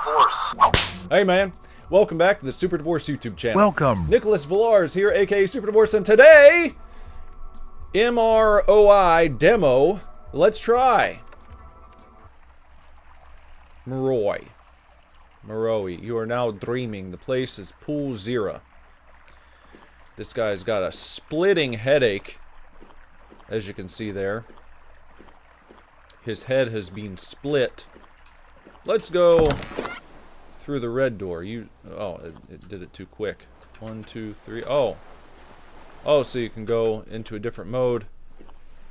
Divorce. Hey man, welcome back to the Super Divorce YouTube channel. Welcome. Nicholas Villars here, aka Super Divorce, and today, Mroi demo. Let's try. Mroi, you are now dreaming. The place is Pool Zero. This guy's got a splitting headache, as you can see there. His head has been split. Let's go through the red door. Oh, it did it too quick. 1, 2, 3. Oh, so you can go into a different mode.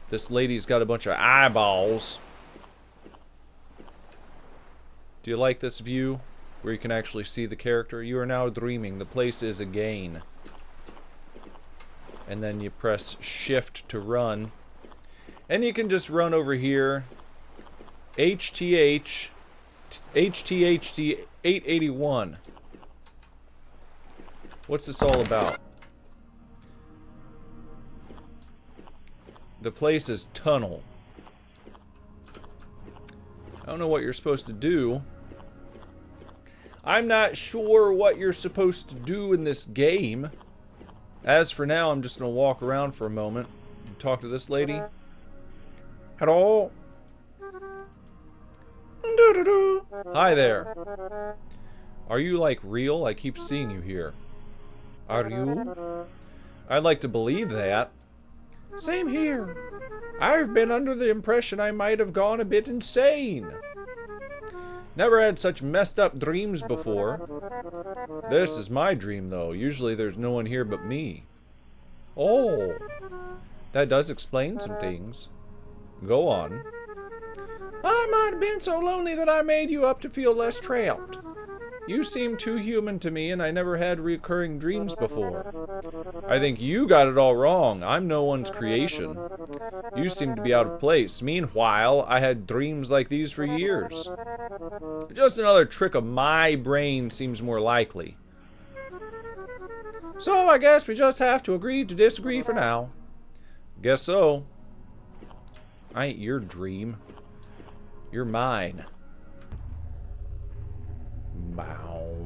This lady's got a bunch of eyeballs. Do you like this view where you can actually see the character? You are now dreaming. The place is a gain. And then you press shift to run. And you can just run over here. HTHT 881. What's this all about? The place is tunnel. I don't know what you're supposed to do. I'm not sure what you're supposed to do in this game. As for now, I'm just gonna walk around for a moment and talk to this lady. Hello? Hi there. Are you like real? I keep seeing you here. Are you? I'd like to believe that. Same here. I've been under the impression I might have gone a bit insane. Never had such messed up dreams before. This is my dream though. Usually there's no one here but me. Oh, that does explain some things. Go on. I might have been so lonely that I made you up to feel less trapped. You seem too human to me, and I never had recurring dreams before. I think you got it all wrong. I'm no one's creation. You seem to be out of place. Meanwhile, I had dreams like these for years. Just another trick of my brain seems more likely. So I guess we just have to agree to disagree for now. Guess so. I ain't your dream. You're mine. Wow.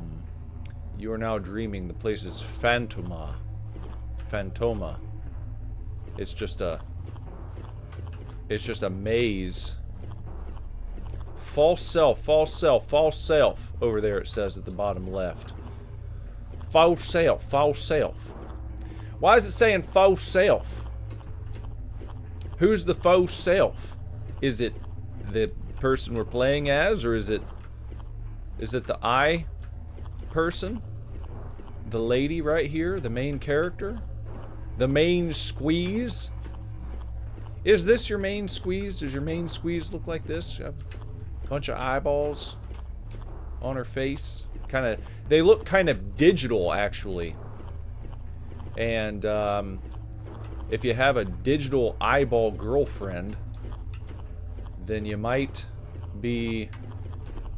You are now dreaming. The place is Phantoma. It's just a maze. False self over there, it says at the bottom left. False self. Why is it saying false self? Who's the false self? Is it the person we're playing as, or is it the I person? The lady right here, the main character? The main squeeze? Is this your main squeeze? Does your main squeeze look like this? You have a bunch of eyeballs on her face. They look kind of digital, actually. And if you have a digital eyeball girlfriend, then you might be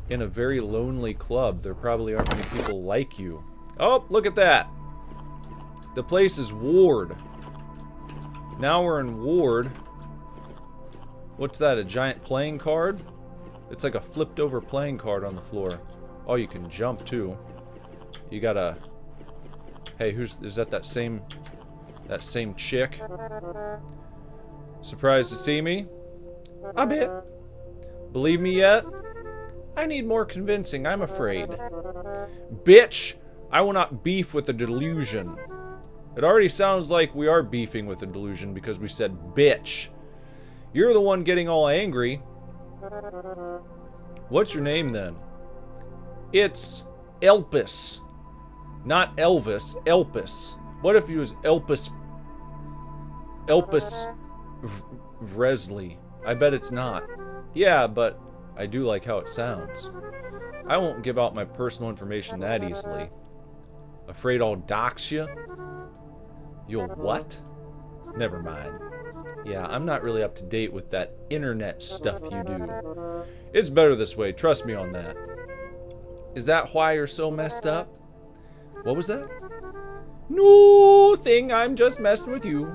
in a very lonely club. There probably aren't many people like you. Oh, look at that. The place is Ward. Now we're in Ward. What's that, a giant playing card? It's like a flipped over playing card on the floor. Oh, you can jump too. You gotta... Hey, is that same chick? Surprised to see me? A bit. Believe me yet? I need more convincing, I'm afraid. Bitch! I will not beef with the delusion. It already sounds like we are beefing with the delusion because we said bitch. You're the one getting all angry. What's your name then? It's Elpis. Not Elvis, Elpis. What if he was Elpis Vresley? I bet it's not. Yeah, but I do like how it sounds. I won't give out my personal information that easily. Afraid I'll dox you? You'll what? Never mind. Yeah, I'm not really up to date with that internet stuff you do. It's better this way, trust me on that. Is that why you're so messed up? What was that? No thing, I'm just messing with you.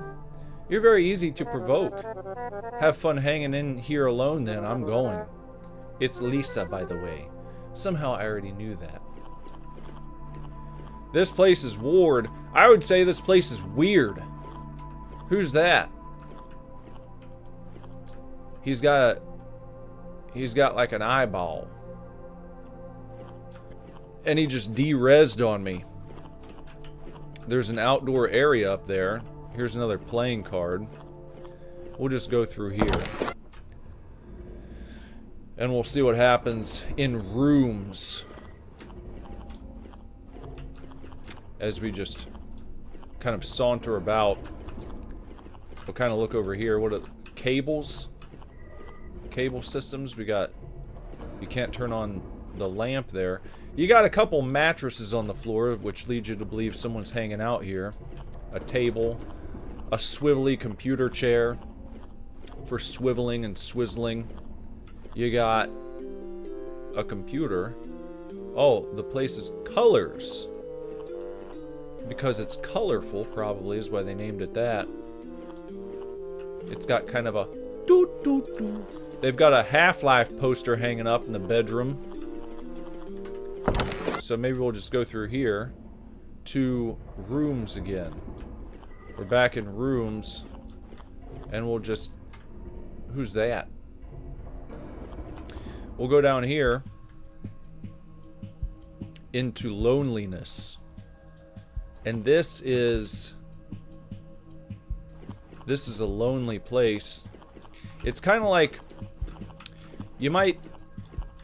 You're very easy to provoke. Have fun hanging in here alone then, I'm going. It's Lisa, by the way. Somehow I already knew that. This place is Ward. I would say this place is weird. Who's that? He's got like an eyeball. And he just de-rezzed on me. There's an outdoor area up there. Here's another playing card. We'll just go through here. And we'll see what happens in rooms. As we just kind of saunter about. We'll kind of look over here. What are cables? Cable systems. We got... You can't turn on the lamp there. You got a couple mattresses on the floor, which leads you to believe someone's hanging out here. A table. A swivelly computer chair for swiveling and swizzling. You got a computer. Oh, the place is colors. Because it's colorful, probably, is why they named it that. It's got kind of a doo-doo-doo. They've got a Half-Life poster hanging up in the bedroom. So maybe we'll just go through here to rooms again. We're back in rooms. And we'll just... Who's that? We'll go down here into loneliness. And this is a lonely place. It's kind of like you might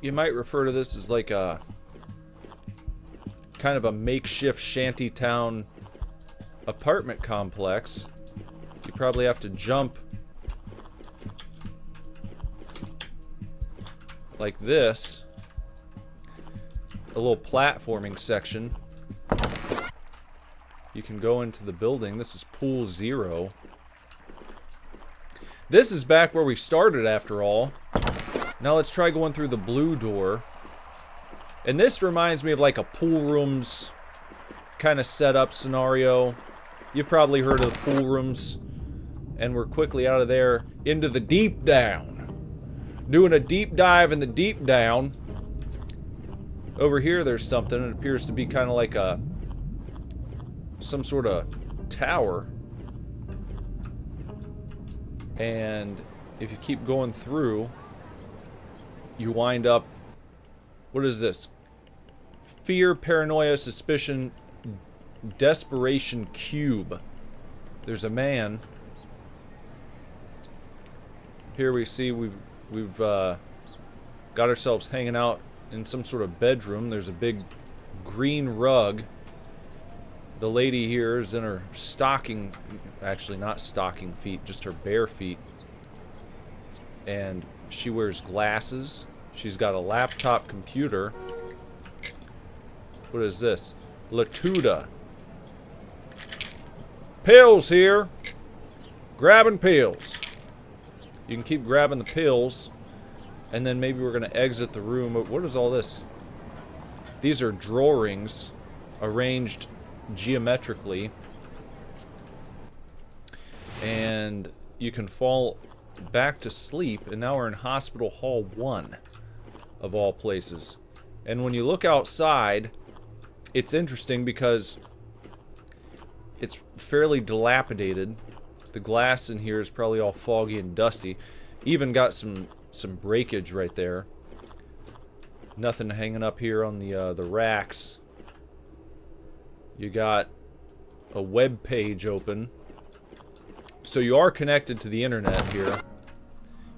refer to this as like a kind of a makeshift shantytown apartment complex. You probably have to jump like this. A little platforming section. You can go into the building. This is Pool 0. This is back where we started, after all. Now let's try going through the blue door. And this reminds me of like a pool rooms kind of setup scenario. You've probably heard of the pool rooms. And we're quickly out of there into the deep down. Doing a deep dive in the deep down. Over here there's something. It appears to be kind of like a... some sort of tower. And if you keep going through, you wind up... What is this? Fear, paranoia, suspicion, desperation cube. There's a man. Here we see we've got ourselves hanging out in some sort of bedroom. There's a big green rug. The lady here is in her stocking, actually not stocking feet, just her bare feet. And she wears glasses. She's got a laptop computer. What is this? Latuda. Pills here. Grabbing pills. You can keep grabbing the pills. And then maybe we're going to exit the room. What is all this? These are drawings arranged geometrically, and you can fall back to sleep. And now we're in Hospital Hall 1 of all places. And when you look outside, it's interesting because it's fairly dilapidated. The glass in here is probably all foggy and dusty. Even got some breakage right there. Nothing hanging up here on the racks. You got a web page open. So you are connected to the internet here.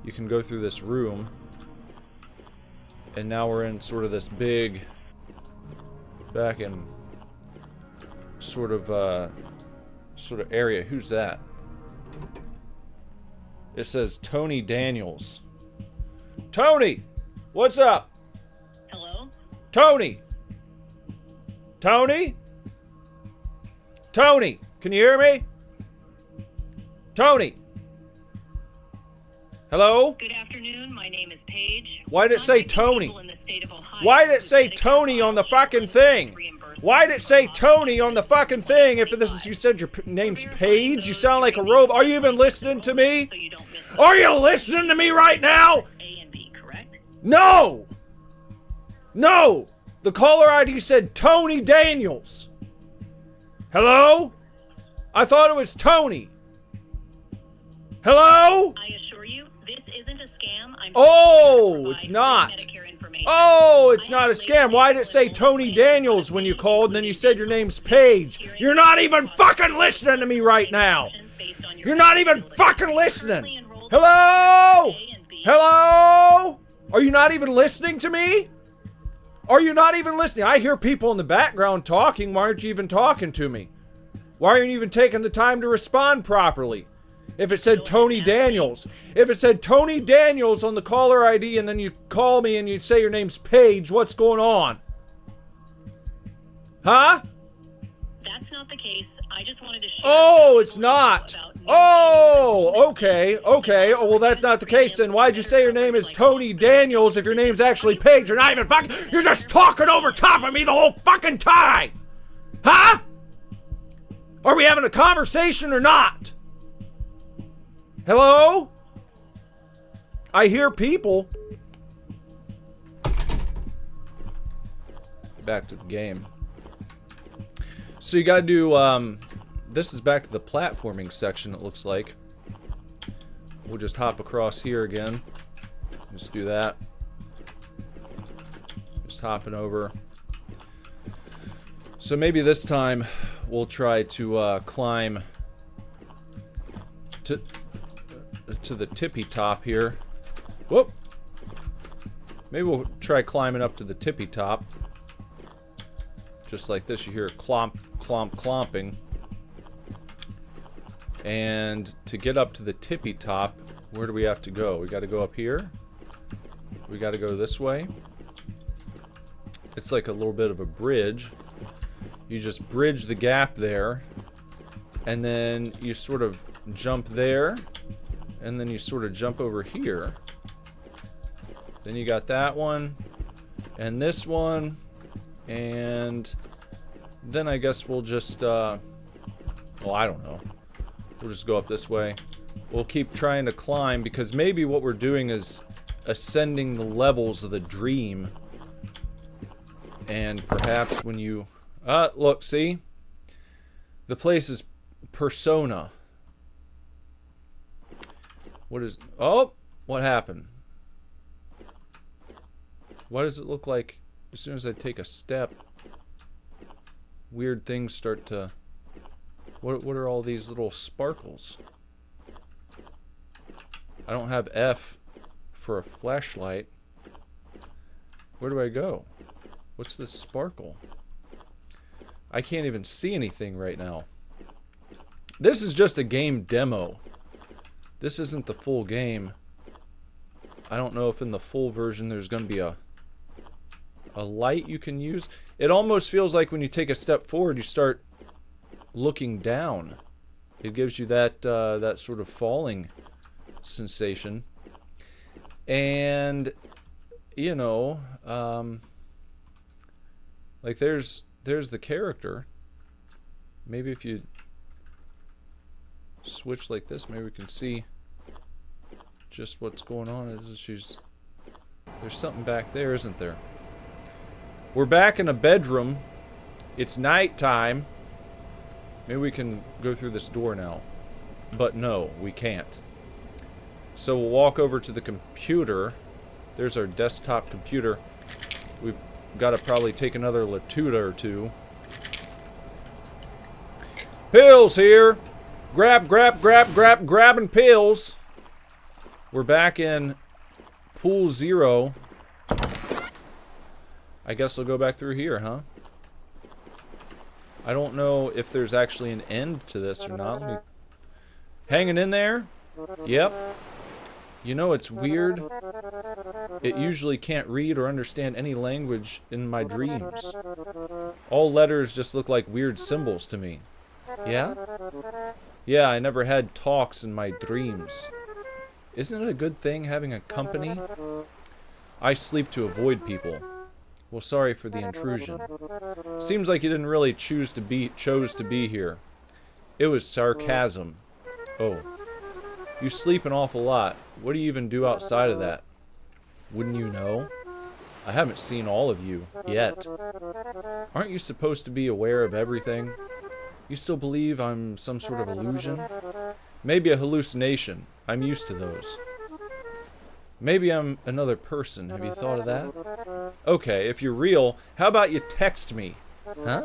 You can go through this room. And now we're in sort of this big... back in... sort of area. Who's that? It says Tony Daniels. Tony! What's up? Hello? Tony! Tony? Tony! Can you hear me? Tony! Hello? Good afternoon. My name is Paige. Why did it say Tony? Why did it say Tony on the fucking thing? Why did it say Tony on the fucking thing if this is, you said your name's Paige? You sound like a robot. Are you even listening to me? Are you listening to me right now? A and B, correct? No! No! The caller ID said Tony Daniels. Hello? I thought it was Tony. Hello? I assure you, this isn't a scam. Oh, it's not. Oh, it's not a scam. Why did it say Tony Daniels when you called and then you said your name's Paige? You're not even fucking listening to me right now. You're not even fucking listening. Hello? Hello? Are you not even listening to me? Are you not even listening? I hear people in the background talking. Why aren't you even talking to me? Why aren't you even taking the time to respond properly? If it said Tony Daniels, if it said Tony Daniels on the caller ID and then you call me and you say your name's Paige, what's going on? Huh? That's not the case. I just wanted to share. Oh, it's not. Oh, okay, okay. Oh, well, that's not the case then. Why'd you say your name is Tony Daniels if your name's actually Paige? You're not even fucking, you're just talking over top of me the whole fucking time. Huh? Are we having a conversation or not? Hello? I hear people. Back to the game. So you gotta do, this is back to the platforming section, it looks like. We'll just hop across here again. Just do that. Just hopping over. So maybe this time we'll try to climb to the tippy top here. Whoop! Maybe we'll try climbing up to the tippy top. Just like this, you hear clomp, clomp, clomping. And to get up to the tippy top, where do we have to go? We gotta go up here. We gotta go this way. It's like a little bit of a bridge. You just bridge the gap there. And then you sort of jump there. And then you sort of jump over here. Then you got that one. And this one. And then I guess we'll just, well, I don't know. We'll just go up this way. We'll keep trying to climb because maybe what we're doing is ascending the levels of the dream. And perhaps when you, look, see? The place is Persona. What is, oh, what happened? Why does it look like as soon as I take a step, weird things start to, what are all these little sparkles? I don't have F for a flashlight. Where do I go? What's this sparkle? I can't even see anything right now. This is just a game demo. This isn't the full game. I don't know if in the full version there's going to be a light you can use. It almost feels like when you take a step forward, you start looking down. It gives you that that sort of falling sensation. And you know, like there's the character. Maybe if you switch like this, maybe we can see just what's going on. There's something back there, isn't there? We're back in a bedroom. It's nighttime. Maybe we can go through this door now. But no, we can't. So we'll walk over to the computer. There's our desktop computer. We've got to probably take another Latuda or two. Pills here! Grabbing pills. We're back in Pool 0. I guess I'll go back through here, huh? I don't know if there's actually an end to this or not. Let me... Hanging in there? Yep. You know, it's weird. It usually can't read or understand any language in my dreams. All letters just look like weird symbols to me. Yeah? Yeah, I never had talks in my dreams. Isn't it a good thing having a company? I sleep to avoid people. Well, sorry for the intrusion. Seems like you didn't really chose to be here. It was sarcasm. Oh. You sleep an awful lot. What do you even do outside of that? Wouldn't you know? I haven't seen all of you yet. Aren't you supposed to be aware of everything? You still believe I'm some sort of illusion? Maybe a hallucination. I'm used to those. Maybe I'm another person. Have you thought of that? Okay, if you're real, how about you text me? Huh?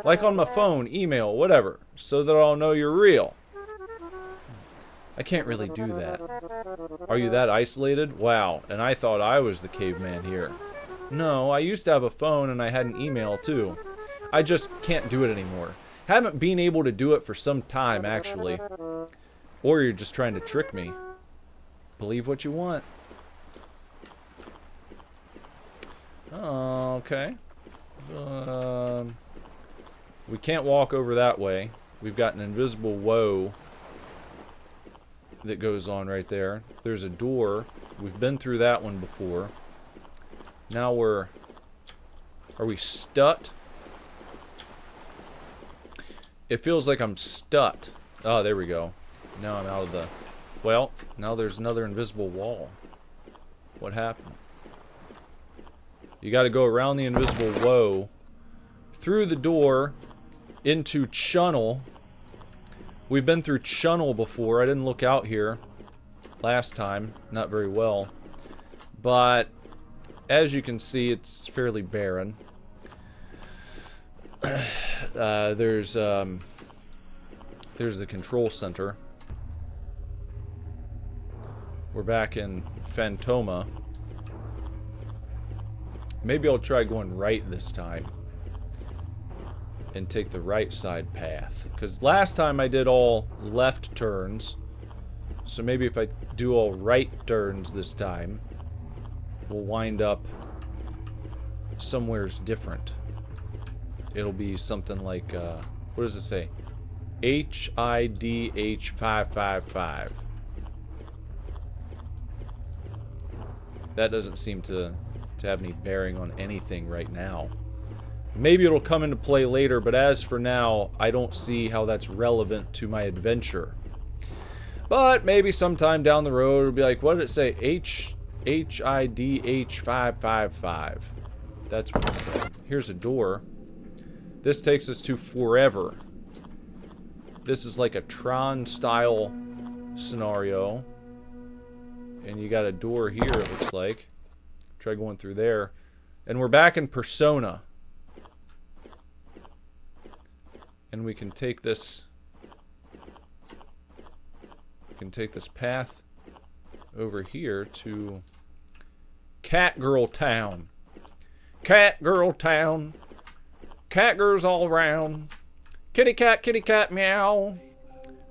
Like on my phone, email, whatever, so that I'll know you're real. I can't really do that. Are you that isolated? Wow, and I thought I was the caveman here. No, I used to have a phone and I had an email too. I just can't do it anymore. Haven't been able to do it for some time, actually. Or you're just trying to trick me. Believe what you want. Okay. We can't walk over that way. We've got an invisible woe that goes on right there. There's a door. We've been through that one before. Now we're... Are we stuck? It feels like I'm stuck. Oh, there we go. Now I'm out of the... Well, now there's another invisible wall. What happened? You gotta go around the invisible woe, through the door, into Chunnel. We've been through Chunnel before. I didn't look out here last time. Not very well. But, as you can see, it's fairly barren. There's the control center. We're back in Phantoma. Maybe I'll try going right this time. And take the right side path. Because last time I did all left turns. So maybe if I do all right turns this time, we'll wind up somewheres different. It'll be something like, what does it say? HIDH 555. That doesn't seem to have any bearing on anything right now. Maybe it'll come into play later, but as for now, I don't see how that's relevant to my adventure. But maybe sometime down the road, it'll be like, what did it say? HIDH 555. That's what it said. Here's a door. This takes us to forever. This is like a Tron-style scenario. And you got a door here, it looks like. Try going through there. And we're back in Persona. And we can take this... We can take this path over here to... Catgirl Town. Catgirl Town. Cat girls all around. Kitty cat, meow.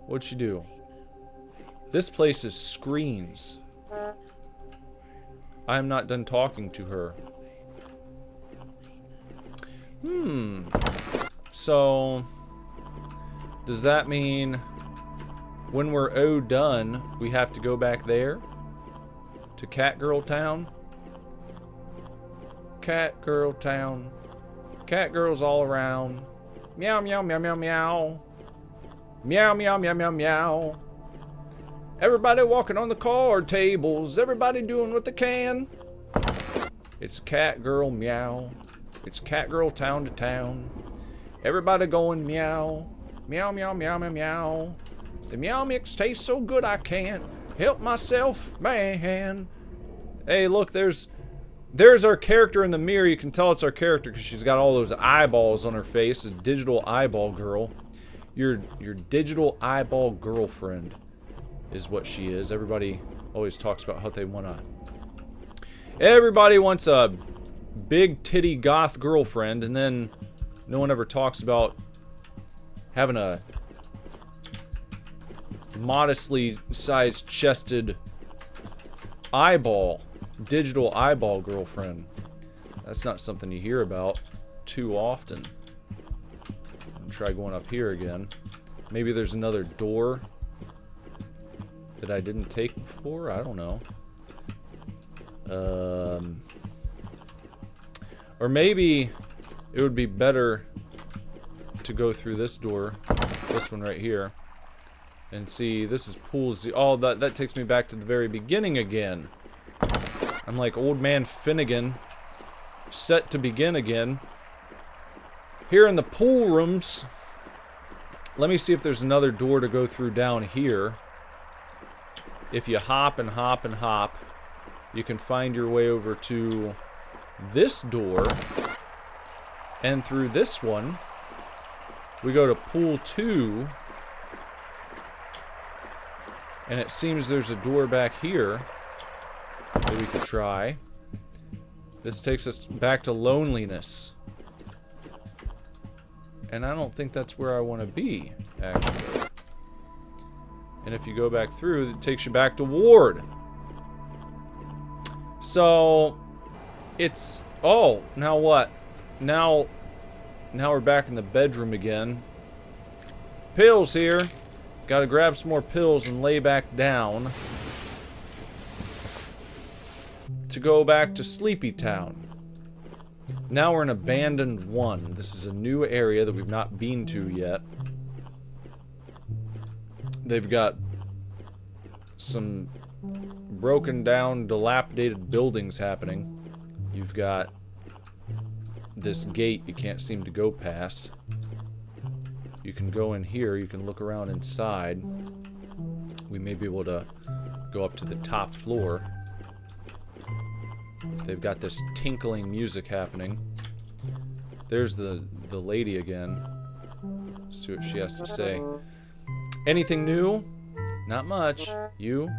What'd she do? This place is screens. I'm not done talking to her. So, does that mean when we're done, we have to go back there? To Catgirl Town? Catgirl Town. Cat girls all around. Meow, meow, meow, meow, meow. Meow, meow, meow, meow, meow. Everybody walking on the card tables. Everybody doing what they can. It's cat girl meow. It's cat girl town to town. Everybody going meow. Meow, meow, meow, meow, meow. The meow mix tastes so good I can't help myself, man. Hey, look, there's our character in the mirror. You can tell it's our character because she's got all those eyeballs on her face. A digital eyeball girl. Your digital eyeball girlfriend is what she is. Everybody always talks about how they want to... Everybody wants a big titty goth girlfriend, and then no one ever talks about having a modestly sized chested eyeball, digital eyeball girlfriend. That's not something you hear about too often. I'll try going up here again. Maybe there's another door that I didn't take before? I don't know. Or maybe it would be better to go through this door, this one right here, and see, this is Pool Z. Oh, that takes me back to the very beginning again. I'm like Old Man Finnegan, set to begin again. Here in the pool rooms, let me see if there's another door to go through down here. If you hop and hop and hop, you can find your way over to this door. And through this one, we go to pool 2. And it seems there's a door back here that we could try. This takes us back to loneliness. And I don't think that's where I want to be, actually. And if you go back through, it takes you back to Ward. So, it's... Oh, now what? Now we're back in the bedroom again. Pills here. Gotta grab some more pills and lay back down. To go back to Sleepy Town. Now we're in Abandoned 1. This is a new area that we've not been to yet. They've got some broken down, dilapidated buildings happening. You've got this gate you can't seem to go past. You can go in here, you can look around inside. We may be able to go up to the top floor. They've got this tinkling music happening. There's the lady again. Let's see what she has to say. Anything new? Not much. You?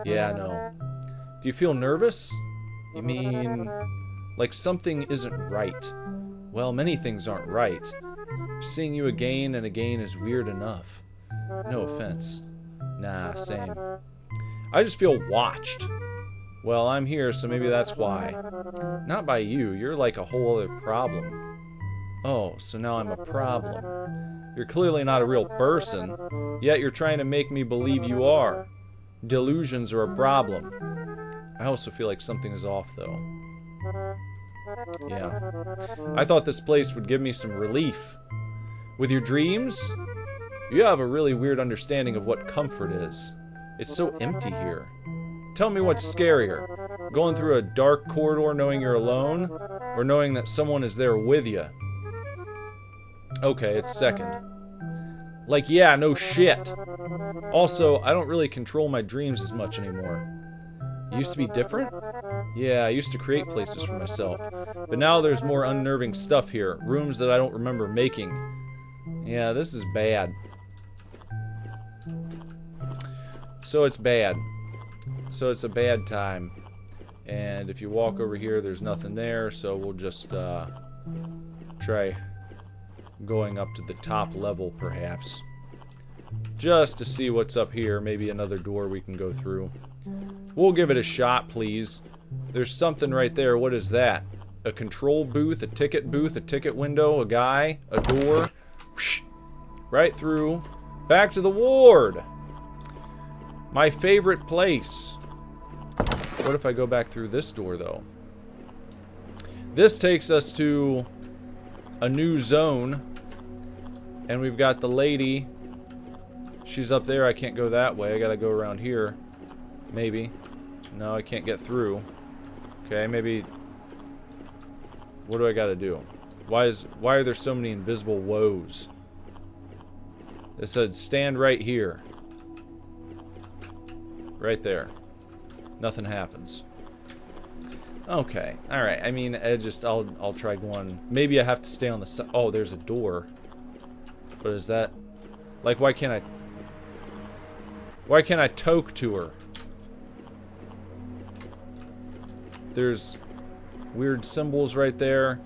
Yeah, no. Do you feel nervous? You mean, like something isn't right? Well, many things aren't right. Seeing you again and again is weird enough. No offense. Nah, same. I just feel watched. Well, I'm here, so maybe that's why. Not by you. You're like a whole other problem. Oh, so now I'm a problem. You're clearly not a real person, yet you're trying to make me believe you are. Delusions are a problem. I also feel like something is off, though. Yeah. I thought this place would give me some relief. With your dreams, you have a really weird understanding of what comfort is. It's so empty here. Tell me what's scarier, going through a dark corridor knowing you're alone, or knowing that someone is there with you? Okay, it's second. Like, yeah, no shit. Also, I don't really control my dreams as much anymore. It used to be different? Yeah, I used to create places for myself. But now there's more unnerving stuff here. Rooms that I don't remember making. Yeah, this is bad. So it's bad. So it's a bad time. And if you walk over here, there's nothing there. So we'll just try going up to the top level, perhaps. Just to see what's up here. Maybe another door we can go through. We'll give it a shot, please. There's something right there. What is that? A control booth, a ticket window, a guy, a door. Right through. Back to the ward. My favorite place. What if I go back through this door, though? This takes us to a new zone. And we've got the lady. She's up there. I can't go that way. I gotta go around here. Maybe. No, I can't get through. Okay, maybe. What do I gotta do? Why are there so many invisible woes? It said stand right here. Right there. Nothing happens. Okay. Alright. I mean, I'll try going. Maybe I have to stay on the side. Oh, there's a door. But is that... Like, why can't I toke to her? There's weird symbols right there.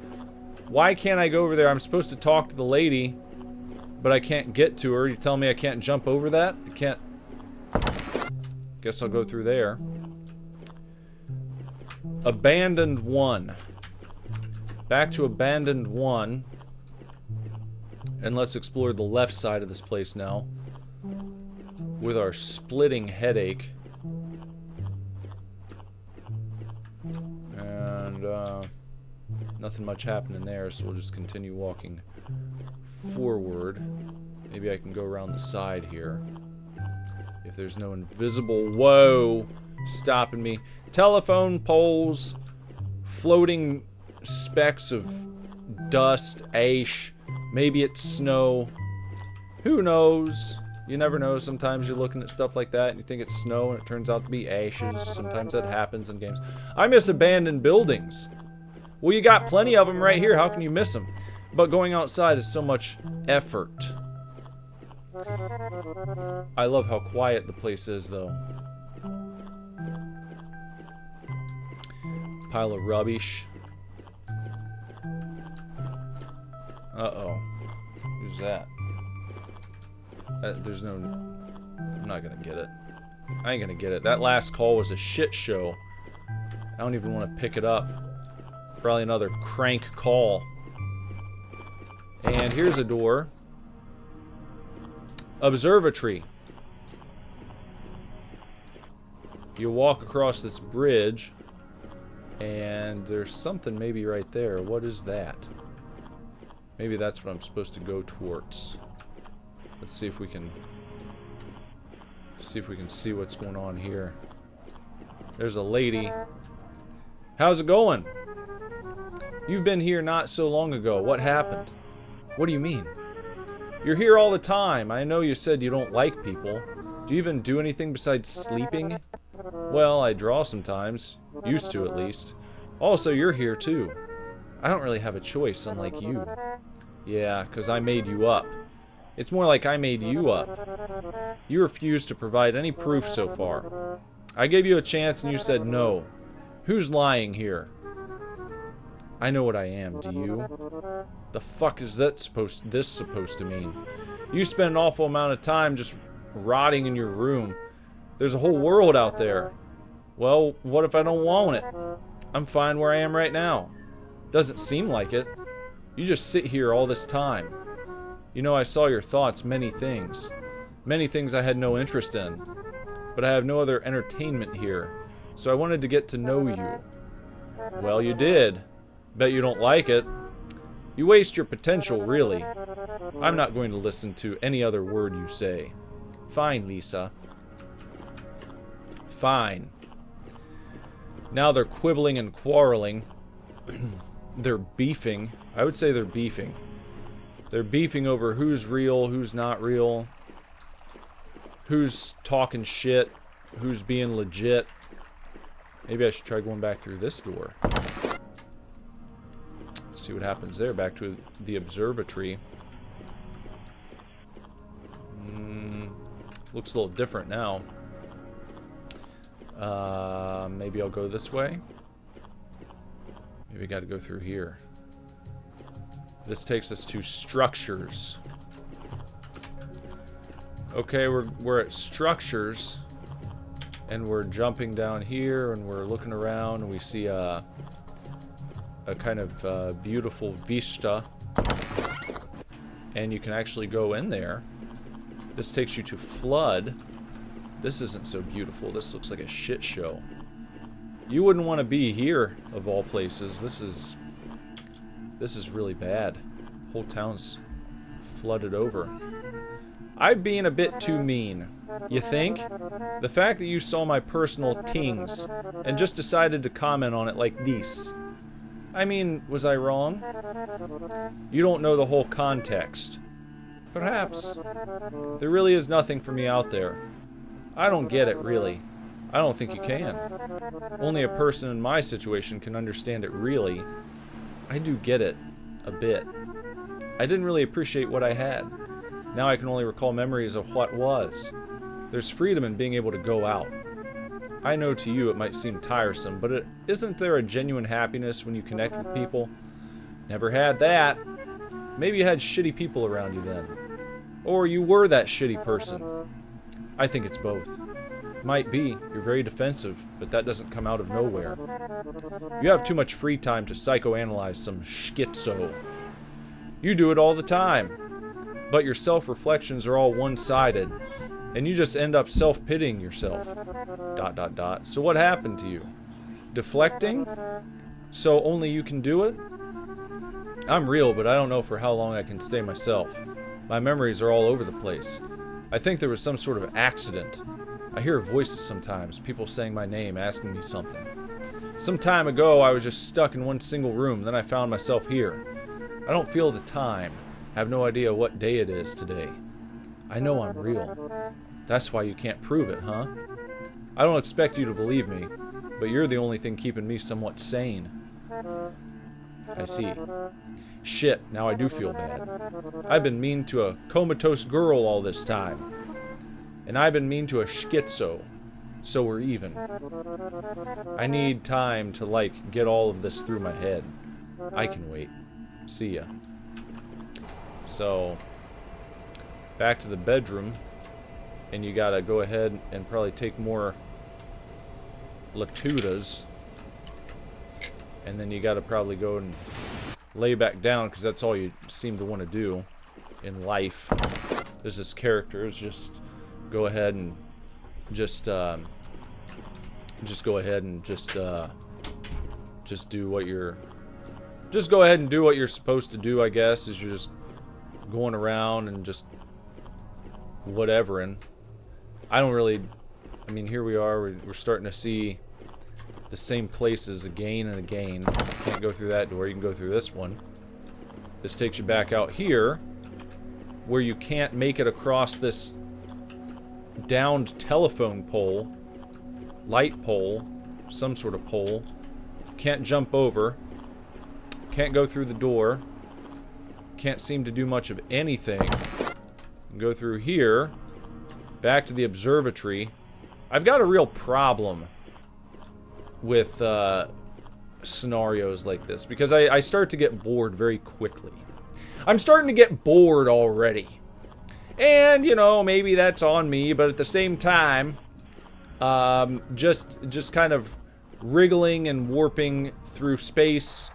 Why can't I go over there? I'm supposed to talk to the lady, but I can't get to her. You tell me I can't jump over that? I can't... Guess I'll go through there. Abandoned 1. Back to Abandoned 1. And let's explore the left side of this place now. With our splitting headache. And, nothing much happening there, so we'll just continue walking forward. Maybe I can go around the side here. If there's no invisible woe stopping me. Telephone poles, floating specks of dust, ash. Maybe it's snow. Who knows? You never know. Sometimes you're looking at stuff like that and you think it's snow and it turns out to be ashes. Sometimes that happens in games. I miss abandoned buildings. Well, you got plenty of them right here. How can you miss them? But going outside is so much effort. I love how quiet the place is, though. Pile of rubbish. Uh-oh. Who's that? There's no... I'm not gonna get it. I ain't gonna get it. That last call was a shit show. I don't even want to pick it up. Probably another crank call. And here's a door. Observatory. You walk across this bridge, and there's something maybe right there. What is that? Maybe that's what I'm supposed to go towards. Let's see if we can see what's going on here. There's a lady. How's it going? You've been here not so long ago. What happened? What do you mean? You're here all the time. I know you said you don't like people. Do you even do anything besides sleeping? Well, I draw sometimes. Used to, at least. Also, you're here, too. I don't really have a choice, unlike you. Yeah, 'cause I made you up. It's more like I made you up. You refused to provide any proof so far. I gave you a chance and you said no. Who's lying here? I know what I am, do you? The fuck is this supposed to mean? You spend an awful amount of time just rotting in your room. There's a whole world out there. Well, what if I don't want it? I'm fine where I am right now. Doesn't seem like it. You just sit here all this time. You know, I saw your thoughts, many things. Many things I had no interest in. But I have no other entertainment here. So I wanted to get to know you. Well, you did. Bet you don't like it. You waste your potential, really. I'm not going to listen to any other word you say. Fine, Lisa. Fine. Now they're quibbling and quarreling. They're beefing. I would say they're beefing. They're beefing over who's real, who's not real. Who's talking shit. Who's being legit. Maybe I should try going back through this door. See what happens there. Back to the observatory. Looks a little different now. Maybe I'll go this way. Maybe I gotta go through here. This takes us to structures. Okay, we're at structures. And we're jumping down here and we're looking around and we see a kind of beautiful vista. And you can actually go in there. This takes you to Flood. This isn't so beautiful. This looks like a shit show. You wouldn't want to be here, of all places. This is really bad. Whole town's flooded over. I'm being a bit too mean. You think? The fact that you saw my personal tings and just decided to comment on it like this. I mean, was I wrong? You don't know the whole context. Perhaps. There really is nothing for me out there. I don't get it, really. I don't think you can. Only a person in my situation can understand it, really. I do get it. A bit. I didn't really appreciate what I had. Now I can only recall memories of what was. There's freedom in being able to go out. I know to you it might seem tiresome, but isn't there a genuine happiness when you connect with people? Never had that. Maybe you had shitty people around you then. Or you were that shitty person. I think it's both. Might be. You're very defensive, but that doesn't come out of nowhere. You have too much free time to psychoanalyze some schizo. You do it all the time. But your self-reflections are all one-sided. And you just end up self-pitying yourself. ... So what happened to you? Deflecting? So only you can do it? I'm real, but I don't know for how long I can stay myself. My memories are all over the place. I think there was some sort of accident. I hear voices sometimes, people saying my name, asking me something. Some time ago, I was just stuck in one single room, then I found myself here. I don't feel the time. I have no idea what day it is today. I know I'm real. That's why you can't prove it, huh? I don't expect you to believe me, but you're the only thing keeping me somewhat sane. I see. Shit, now I do feel bad. I've been mean to a comatose girl all this time. And I've been mean to a schizo. So we're even. I need time to, like, get all of this through my head. I can wait. See ya. So, back to the bedroom. And you gotta go ahead and probably take more Latudas. And then you gotta probably go and lay back down, because that's all you seem to want to do in life. There's this character is just go ahead and just go ahead and just do what you're go ahead and do what you're supposed to do, I guess, is you're just going around and just whatever. And I don't really, I mean, here we are, we're starting to see the same places again and again. You can't go through that door, you can go through this one. This takes you back out here, where you can't make it across this downed telephone pole, light pole, some sort of pole. Can't jump over. Can't go through the door. Can't seem to do much of anything. Go through here, back to the observatory. I've got a real problem with scenarios like this, because I start to get bored very quickly. I'm starting to get bored already. And, you know, maybe that's on me, but at the same time, just kind of wriggling and warping through space.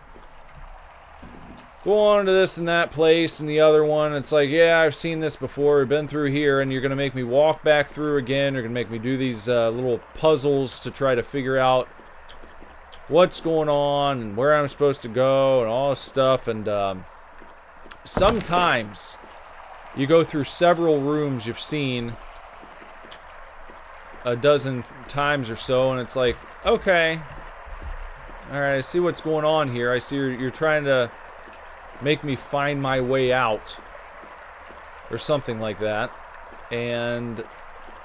Go on to this and that place and the other one. It's like, yeah, I've seen this before. I've been through here, and you're going to make me walk back through again. You're going to make me do these little puzzles to try to figure out what's going on and where I'm supposed to go and all this stuff. And sometimes you go through several rooms you've seen a dozen times or so, and it's like, okay, alright, I see what's going on here. I see you're trying to make me find my way out or something like that. And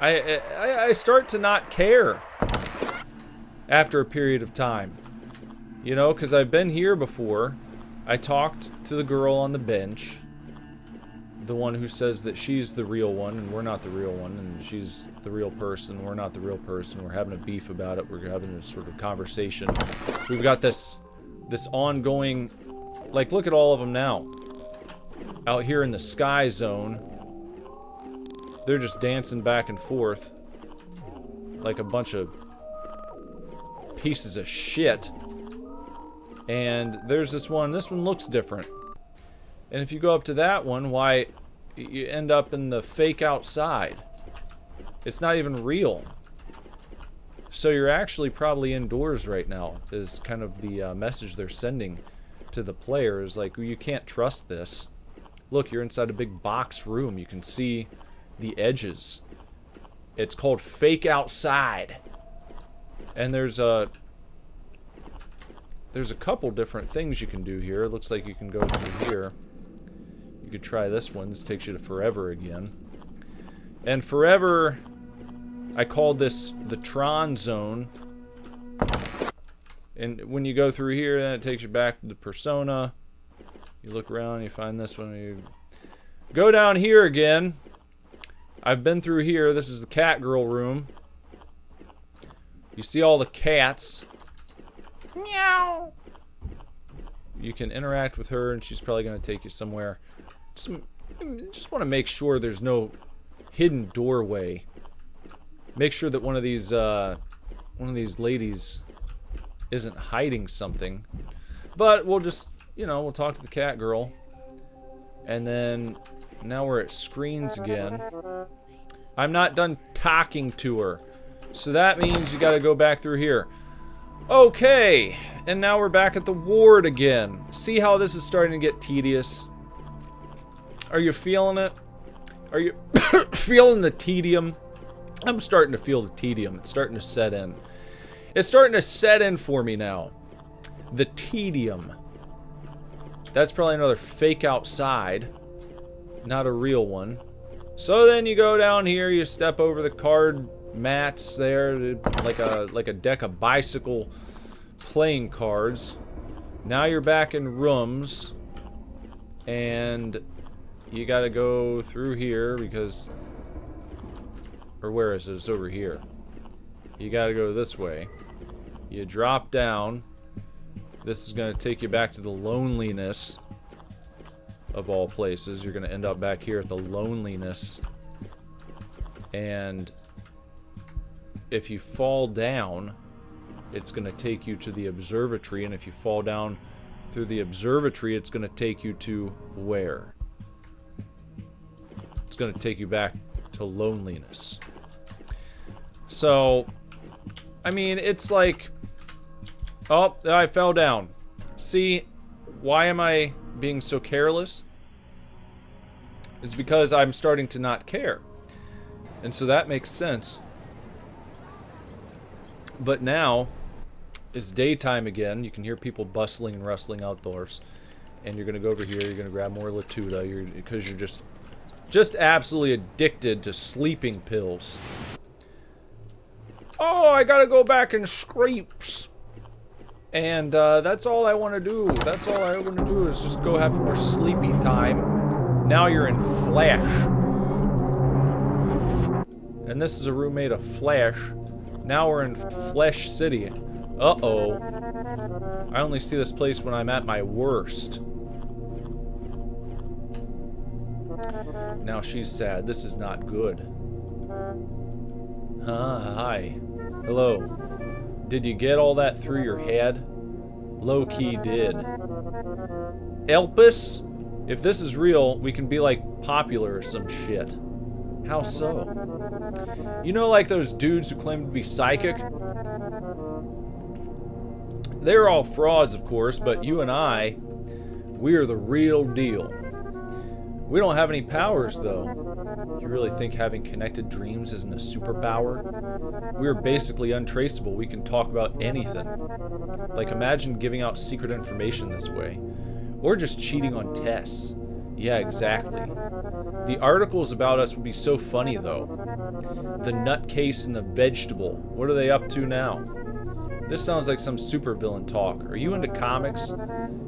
I start to not care after a period of time, you know, because I've been here before. I talked to the girl on the bench, the one who says that she's the real one and we're not the real one, and she's the real person, we're not the real person. We're having a beef about it. We're having this sort of conversation. We've got this ongoing, like, look at all of them now out here in the sky zone. They're just dancing back and forth like a bunch of pieces of shit. And there's this one looks different. And if you go up to that one, why, you end up in the fake outside. It's not even real. So you're actually probably indoors right now, is kind of the message they're sending to the players. Like, you can't trust this. Look, you're inside a big box room. You can see the edges. It's called fake outside. And there's a couple different things you can do here. It looks like you can go through here. You could try this one. This takes you to forever again. And forever, I called this the Tron Zone. And when you go through here, then it takes you back to the Persona. You look around, you find this one, you go down here again. I've been through here. This is the cat girl room. You see all the cats. Meow. You can interact with her, and she's probably going to take you somewhere. Just want to make sure there's no hidden doorway. Make sure that one of these ladies isn't hiding something. But we'll just, you know, we'll talk to the cat girl. And then now we're at screens again. I'm not done talking to her. So that means you got to go back through here. Okay, and now we're back at the ward again. See how this is starting to get tedious? Are you feeling it? Are you feeling the tedium I'm starting to feel the tedium. It's starting to set in. It's starting to set in for me now. The tedium. That's probably another fake outside. Not a real one. So then you go down here, you step over the card mats there, like a deck of bicycle playing cards. Now you're back in rooms, and you gotta go through here because, or where is it? It's over here. You gotta go this way. You drop down. This is gonna take you back to the loneliness of all places. You're gonna end up back here at the loneliness, and if you fall down, it's gonna take you to the observatory, and if you fall down through the observatory, it's gonna take you to where? It's gonna take you back to loneliness. So, I mean, it's like, oh, I fell down. See, why am I being so careless? It's because I'm starting to not care. And so that makes sense. But now, it's daytime again. You can hear people bustling and rustling outdoors. And you're going to go over here, you're going to grab more Latuda, because you're just absolutely addicted to sleeping pills. Oh, I gotta go back and scrapes. And that's all I want to do. That's all I want to do is just go have more sleepy time. Now you're in Flash. And this is a room made of flesh. Now we're in Flesh City. Uh-oh. I only see this place when I'm at my worst. Now she's sad. This is not good. Hi. Hello. Did you get all that through your head? Low-key did. Elpis? If this is real, we can be like popular or some shit. How so? You know, like those dudes who claim to be psychic? They're all frauds, of course, but you and I, we are the real deal. We don't have any powers, though. You really think having connected dreams isn't a superpower? We're basically untraceable. We can talk about anything. Like, imagine giving out secret information this way. Or just cheating on tests. Yeah, exactly. The articles about us would be so funny, though. The nutcase and the vegetable. What are they up to now? This sounds like some supervillain talk. Are you into comics?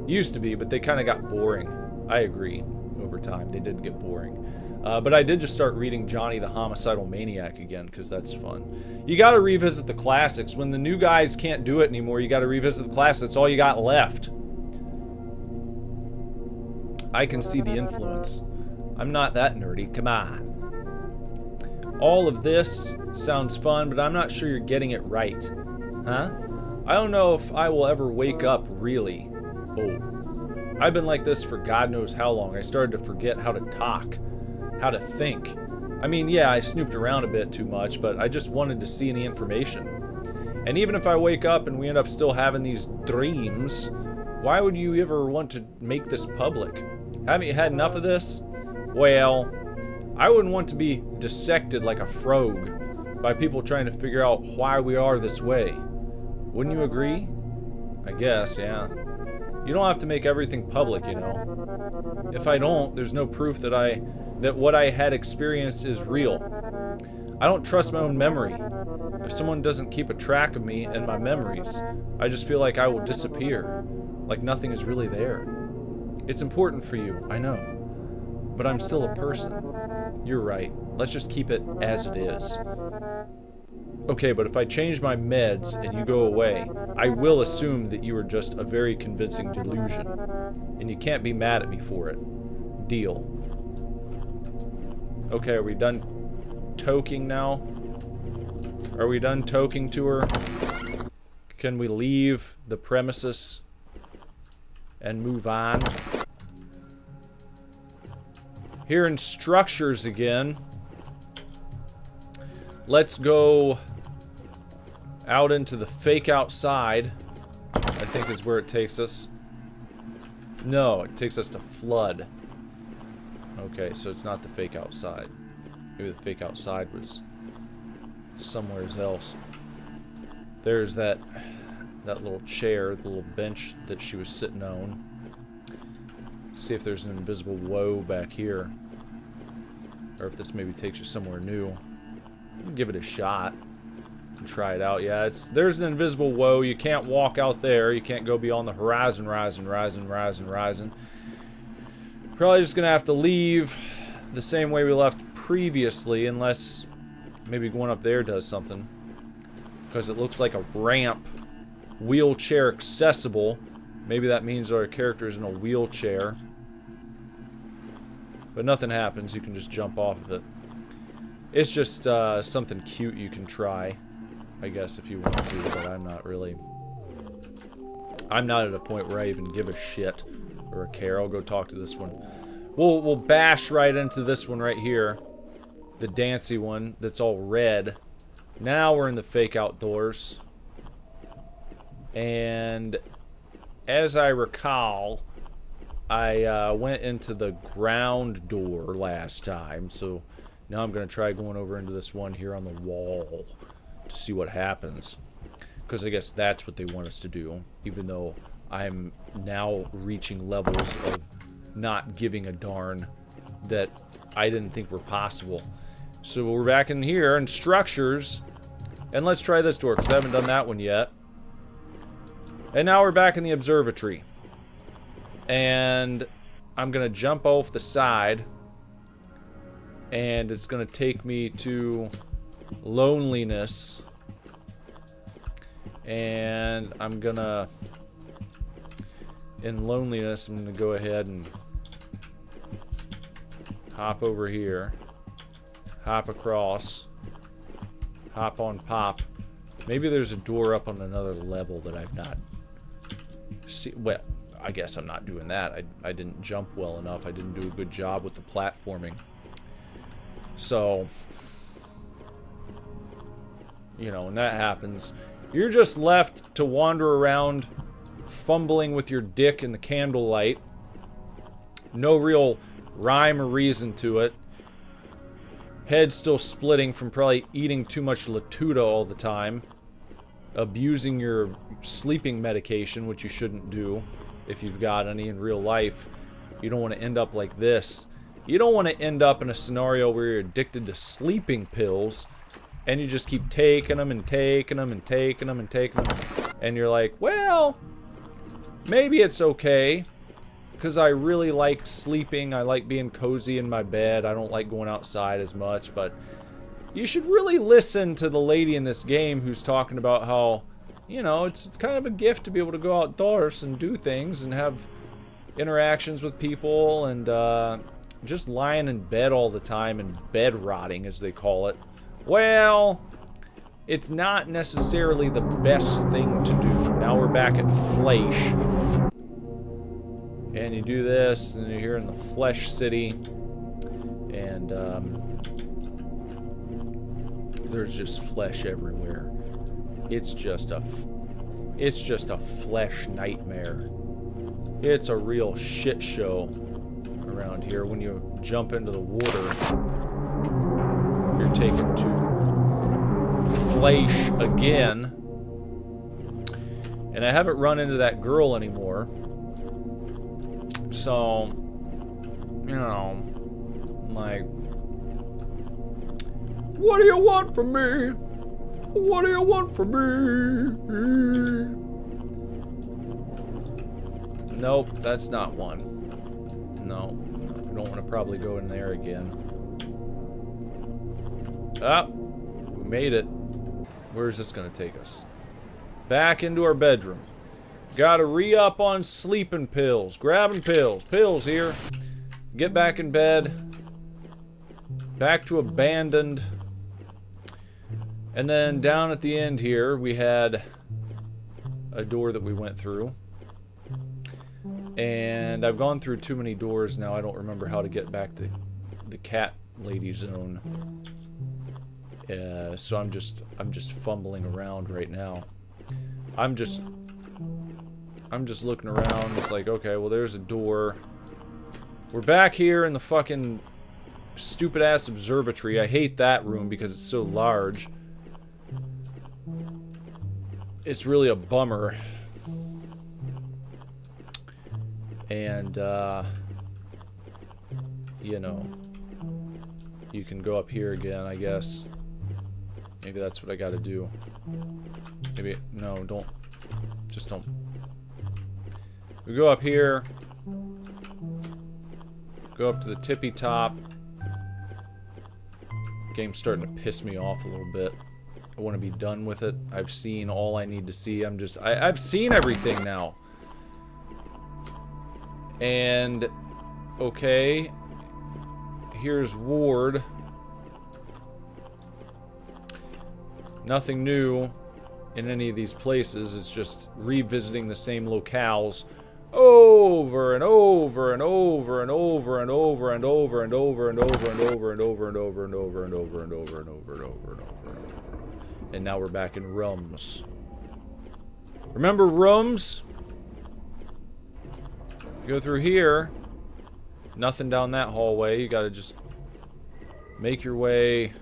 Used to be, but they kind of got boring. I agree. Over time, they did get boring. But I did just start reading Johnny the Homicidal Maniac again, because that's fun. You gotta revisit the classics. When the new guys can't do it anymore, you gotta revisit the classics. It's all you got left. I can see the influence. I'm not that nerdy, come on. All of this sounds fun, but I'm not sure you're getting it right. Huh? I don't know if I will ever wake up, really. Oh. I've been like this for God knows how long. I started to forget how to talk, how to think. I mean, yeah, I snooped around a bit too much, but I just wanted to see any information. And even if I wake up and we end up still having these dreams, why would you ever want to make this public? Haven't you had enough of this? Well, I wouldn't want to be dissected like a frog by people trying to figure out why we are this way. Wouldn't you agree? I guess, yeah. You don't have to make everything public, you know. If I don't, there's no proof that what I had experienced is real. I don't trust my own memory. If someone doesn't keep a track of me and my memories, I just feel like I will disappear, like nothing is really there. It's important for you, I know, but I'm still a person. You're right. Let's just keep it as it is. Okay, but if I change my meds and you go away, I will assume that you are just a very convincing delusion. And you can't be mad at me for it. Deal. Okay, are we done toking now? Are we done toking to her? Can we leave the premises and move on? Here in structures again. Let's go out into the fake outside, I think is where it takes us. No, it takes us to flood. Okay, so it's not the fake outside. Maybe the fake outside was somewhere else. There's that little chair, the little bench that she was sitting on. See if there's an invisible woe back here. Or if this maybe takes you somewhere new. Give it a shot. And try it out. Yeah, there's an invisible woe. You can't walk out there. You can't go beyond the horizon. Probably just gonna have to leave the same way we left previously, unless maybe going up there does something. Because it looks like a ramp. Wheelchair accessible. Maybe that means our character is in a wheelchair. But nothing happens. You can just jump off of it. It's just something cute you can try, I guess, if you want to, but I'm not really. I'm not at a point where I even give a shit or a care. I'll go talk to this one. We'll bash right into this one right here. The dancy one that's all red. Now we're in the fake outdoors. And as I recall, I went into the ground door last time, so now I'm going to try going over into this one here on the wall to see what happens. Because I guess that's what they want us to do, even though I'm now reaching levels of not giving a darn that I didn't think were possible. So we're back in here in structures, and let's try this door, because I haven't done that one yet. And now we're back in the observatory. And I'm going to jump off the side. And it's going to take me to loneliness. And I'm going to... in loneliness, I'm going to go ahead and hop over here. Hop across. Hop on pop. Maybe there's a door up on another level that I've not... well, I guess I'm not doing that. I didn't jump well enough. I didn't do a good job with the platforming. So, you know, when that happens, you're just left to wander around fumbling with your dick in the candlelight. No real rhyme or reason to it. Head still splitting from probably eating too much Latuda all the time. Abusing your sleeping medication, which you shouldn't do if you've got any in real life. You don't want to end up like this. You don't want to end up in a scenario where you're addicted to sleeping pills and you just keep taking them and taking them and taking them and taking them, and you're like, well, maybe it's okay because I really like sleeping. I like being cozy in my bed. I don't like going outside as much, but you should really listen to the lady in this game who's talking about how, you know, it's kind of a gift to be able to go outdoors and do things and have interactions with people, and just lying in bed all the time and bed rotting, as they call it. Well, it's not necessarily the best thing to do. Now we're back at Flesh. And you do this, and you're here in the Flesh City. And, there's just flesh everywhere. It's just a flesh nightmare. It's a real shit show around here. When you jump into the water, you're taken to flesh again. And I haven't run into that girl anymore. So, you know, like, what do you want from me? What do you want from me? Nope, that's not one. No, we don't want to probably go in there again. Ah, we made it. Where's this going to take us? Back into our bedroom. Gotta re-up on sleeping pills. Grabbing pills. Pills here. Get back in bed. Back to abandoned. And then down at the end here, we had a door that we went through. And I've gone through too many doors now. I don't remember how to get back to the cat lady zone. So I'm just fumbling around right now. I'm just looking around. It's like, okay, well, there's a door. We're back here in the fucking stupid ass observatory. I hate that room because it's so large. it's really a bummer. And, you know, you can go up here again, I guess. Maybe that's what I gotta do. Maybe, no, don't. Just don't. We go up here. Go up to the tippy top. Game's starting to piss me off a little bit. I want to be done with it. I've seen all I need to see. I've seen everything now. And, okay. Here's Ward. Nothing new in any of these places. It's just revisiting the same locales over and over and over and over and over and over and over and over and over and over and over and over and over and over and over and over and over and over. And now we're back in rooms. Remember rooms? Go through here. Nothing down that hallway. You gotta just make your way,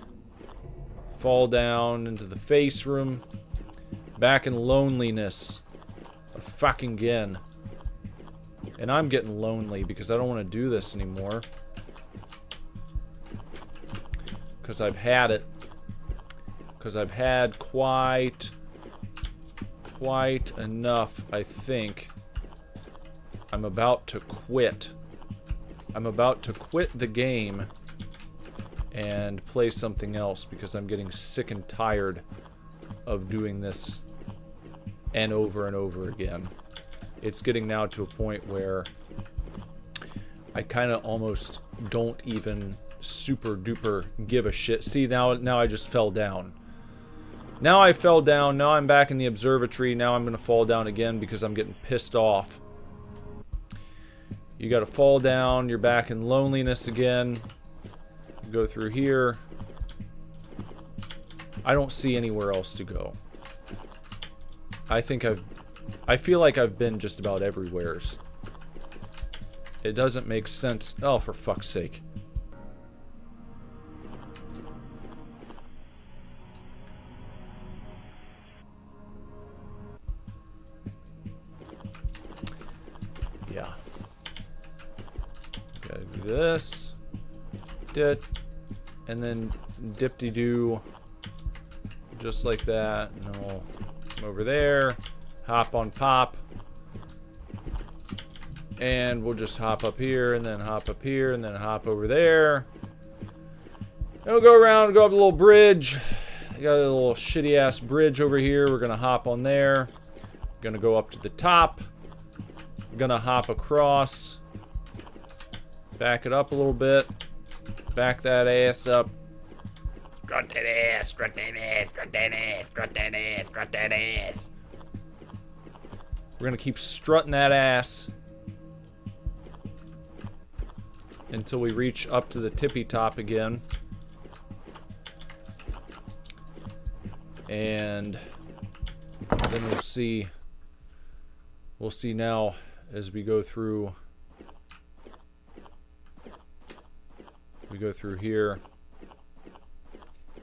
fall down into the face room. Back in loneliness. Fucking again. And I'm getting lonely because I don't want to do this anymore. Because I've had it. Because I've had quite enough, I think. I'm about to quit. I'm about to quit the game and play something else because I'm getting sick and tired of doing this and over again. It's getting now to a point where I kind of almost don't even super duper give a shit. See, now I just fell down. Now I fell down. Now I'm back in the observatory. Now I'm going to fall down again because I'm getting pissed off. You got to fall down. You're back in loneliness again. Go through here. I don't see anywhere else to go. I feel like I've been just about everywheres. It doesn't make sense. Oh, for fuck's sake. Yeah. Gotta do this. Dit. And then dip-de-doo. Just like that. And then we'll come over there. Hop on pop. And we'll just hop up here, and then hop up here, and then hop over there. And we'll go around, go up a little bridge. We got a little shitty-ass bridge over here. We're gonna hop on there. Gonna go up to the top. Gonna hop across. Back it up a little bit. Back that ass up. Strut that ass, strut that ass, strut that ass, strut that ass, strut that ass. We're gonna keep strutting that ass until we reach up to the tippy top again. And then we'll see now as we go through here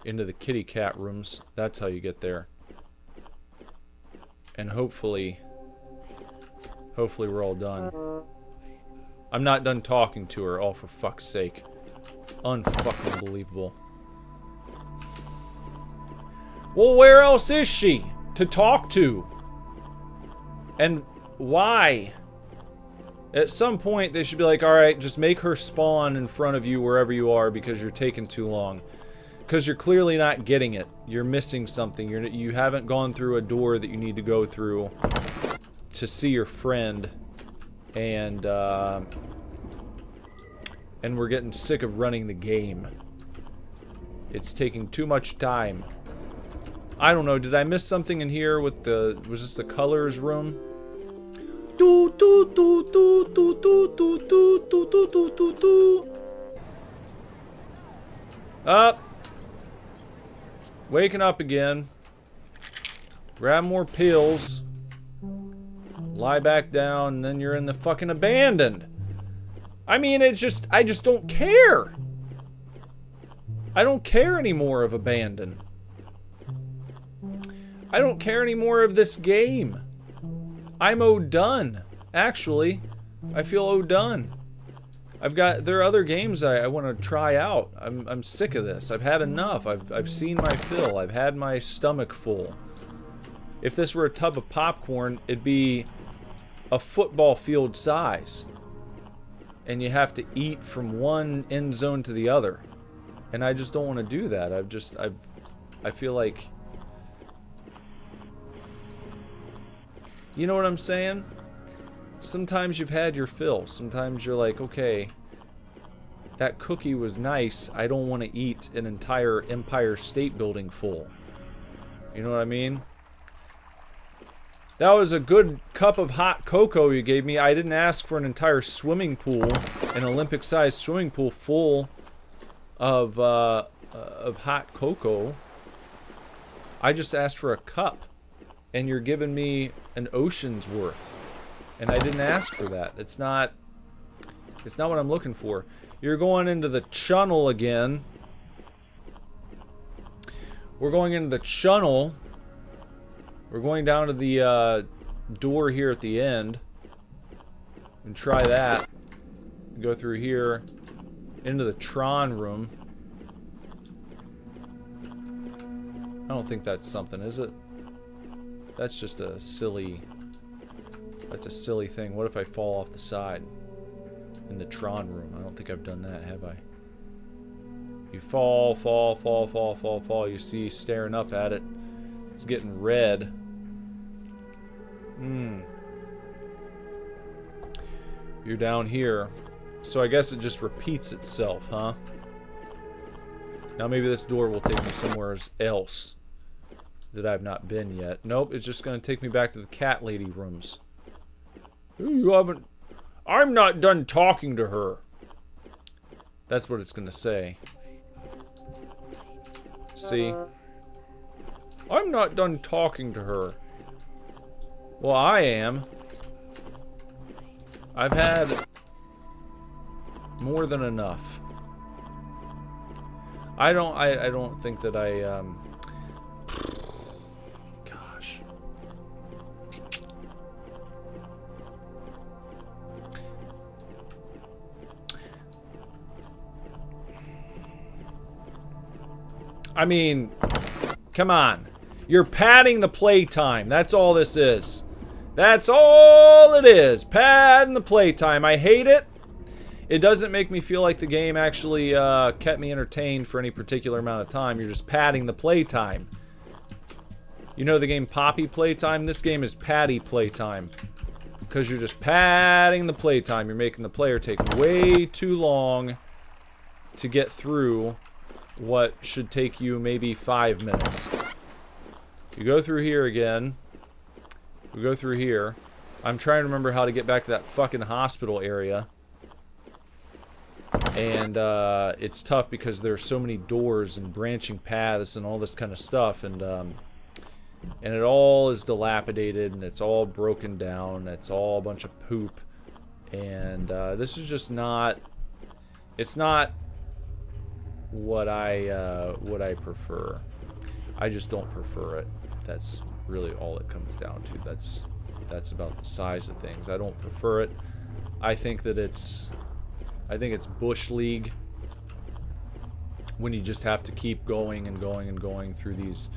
into the kitty cat rooms. That's how you get there. And hopefully we're all done. I'm not done talking to her, all for fuck's sake. Unfucking believable. Well, where else is she to talk to? And why? At some point, they should be like, alright, just make her spawn in front of you wherever you are because you're taking too long. Because you're clearly not getting it. You're missing something. You haven't gone through a door that you need to go through to see your friend. And we're getting sick of running the game. It's taking too much time. I don't know, did I miss something in here with the... Was this the colors room? Up! Waking up again. Grab more pills. Lie back down, and then you're in the fucking abandoned. I mean, it's just... I just don't care. I don't care anymore of abandoned. I don't care anymore of this game. I'm done. Actually, I feel done. There are other games I want to try out. I'm sick of this. I've had enough. I've seen my fill. I've had my stomach full. If this were a tub of popcorn, it'd be a football field size. And you have to eat from one end zone to the other. And I just don't want to do that. I feel like... You know what I'm saying? Sometimes you've had your fill. Sometimes you're like, okay, that cookie was nice. I don't want to eat an entire Empire State Building full. You know what I mean? That was a good cup of hot cocoa you gave me. I didn't ask for an entire swimming pool, an Olympic-sized swimming pool full of hot cocoa. I just asked for a cup, and you're giving me an ocean's worth, and I didn't ask for that. It's not what I'm looking for. You're going into the channel again. We're going into the channel. We're going down to the door here at the end and try that. Go through here into the Tron room. I don't think that's something, is it? That's just a silly... That's a silly thing. What if I fall off the side in the Tron room? I don't think I've done that, have I? You fall. You see staring up at it. It's getting red. You're down here. So I guess it just repeats itself, huh? Now maybe this door will take me somewhere else that I've not been yet. Nope, it's just gonna take me back to the cat lady rooms. You haven't... I'm not done talking to her. That's what it's gonna say. See? I'm not done talking to her. Well, I am. I've had more than enough. I don't think that gosh. I mean, come on. You're padding the playtime. That's all this is. That's all it is. Padding the playtime. I hate it. It doesn't make me feel like the game actually kept me entertained for any particular amount of time. You're just padding the playtime. You know the game Poppy Playtime? This game is Patty Playtime. Because you're just padding the playtime. You're making the player take way too long to get through what should take you maybe 5 minutes. You go through here again. We go through here. I'm trying to remember how to get back to that fucking hospital area. And it's tough because there are so many doors and branching paths and all this kind of stuff, and it all is dilapidated and it's all broken down. It's all a bunch of poop, and this is just not. It's not what I prefer. I just don't prefer it. That's really all it comes down to. That's about the size of things. I don't prefer it. I think it's Bush League when you just have to keep going and going and going through these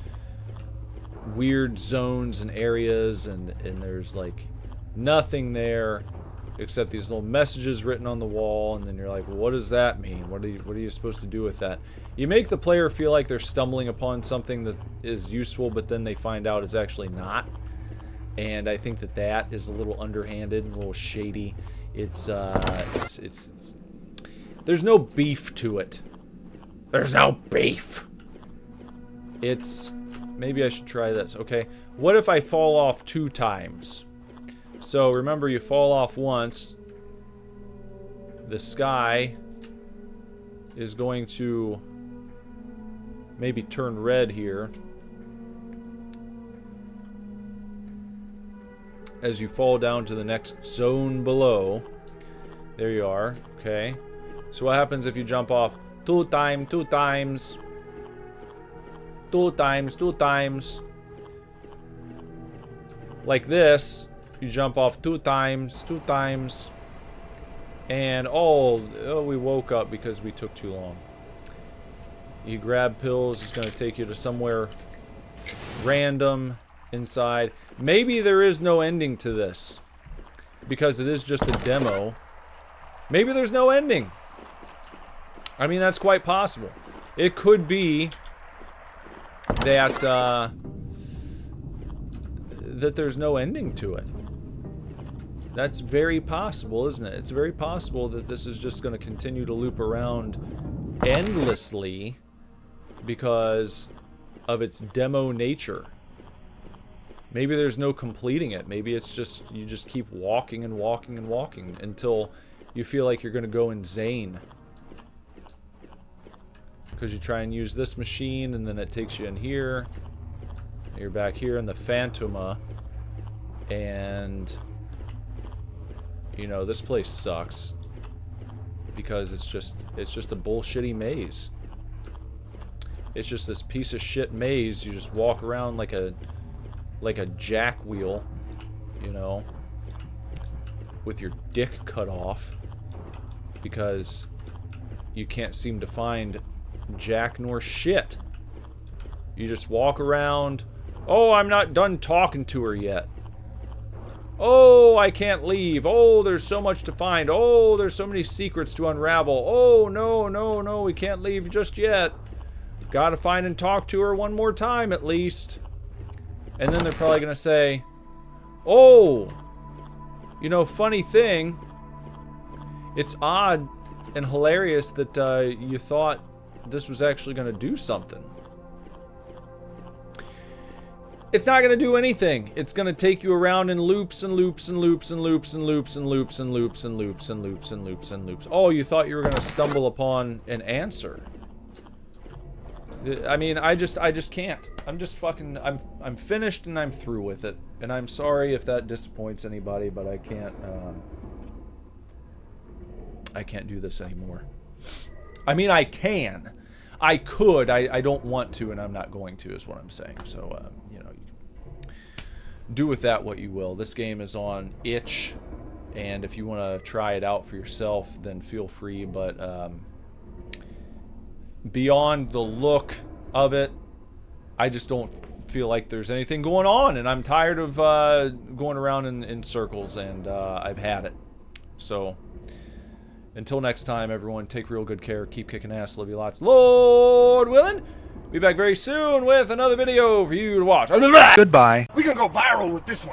weird zones and areas, and there's like nothing there except these little messages written on the wall, and then you're like, well, what does that mean? What are you supposed to do with that? You make the player feel like they're stumbling upon something that is useful, but then they find out it's actually not. And I think that is a little underhanded and a little shady. It's there's no beef to it. There's no beef. Maybe I should try this. Okay, what if I fall off 2 times? So remember, you fall off once. The sky is going to maybe turn red here as you fall down to the next zone below. There you are. Okay. So what happens if you jump off 2 times? like this. You jump off 2 times, and oh, we woke up because we took too long. You grab pills, it's going to take you to somewhere random inside. Maybe there is no ending to this because it is just a demo. Maybe there's no ending. I mean, that's quite possible. It could be that that there's no ending to it. That's very possible, isn't it? It's very possible that this is just going to continue to loop around endlessly because of its demo nature. Maybe there's no completing it. Maybe it's just, you just keep walking and walking and walking until you feel like you're going to go insane. Because you try and use this machine and then it takes you in here. You're back here in the Phantoma. And you know, this place sucks because it's just a bullshitty maze. It's just this piece of shit maze. You just walk around like a jack wheel, you know, with your dick cut off because you can't seem to find jack nor shit. You just walk around. Oh, I'm not done talking to her yet. Oh, I can't leave. Oh, there's so much to find. Oh, there's so many secrets to unravel. Oh, no, we can't leave just yet. Gotta find and talk to her one more time at least. And then they're probably gonna say, oh, you know, funny thing, it's odd and hilarious that you thought this was actually gonna do something. It's not going to do anything. It's going to take you around in loops and loops and loops and loops and loops and loops and loops and loops and loops and loops and loops. Oh, you thought you were going to stumble upon an answer. I mean, I just can't. I'm just fucking, I'm finished and I'm through with it. And I'm sorry if that disappoints anybody, but I can't do this anymore. I mean, I can. I could. I don't want to, and I'm not going to, is what I'm saying. So, you know, you can do with that what you will. This game is on itch, and if you want to try it out for yourself, then feel free. But beyond the look of it, I just don't feel like there's anything going on, and I'm tired of going around in circles, and I've had it. So, until next time, everyone, take real good care, keep kicking ass, love you lots, Lord willing. Be back very soon with another video for you to watch. Goodbye. We gonna go viral with this one.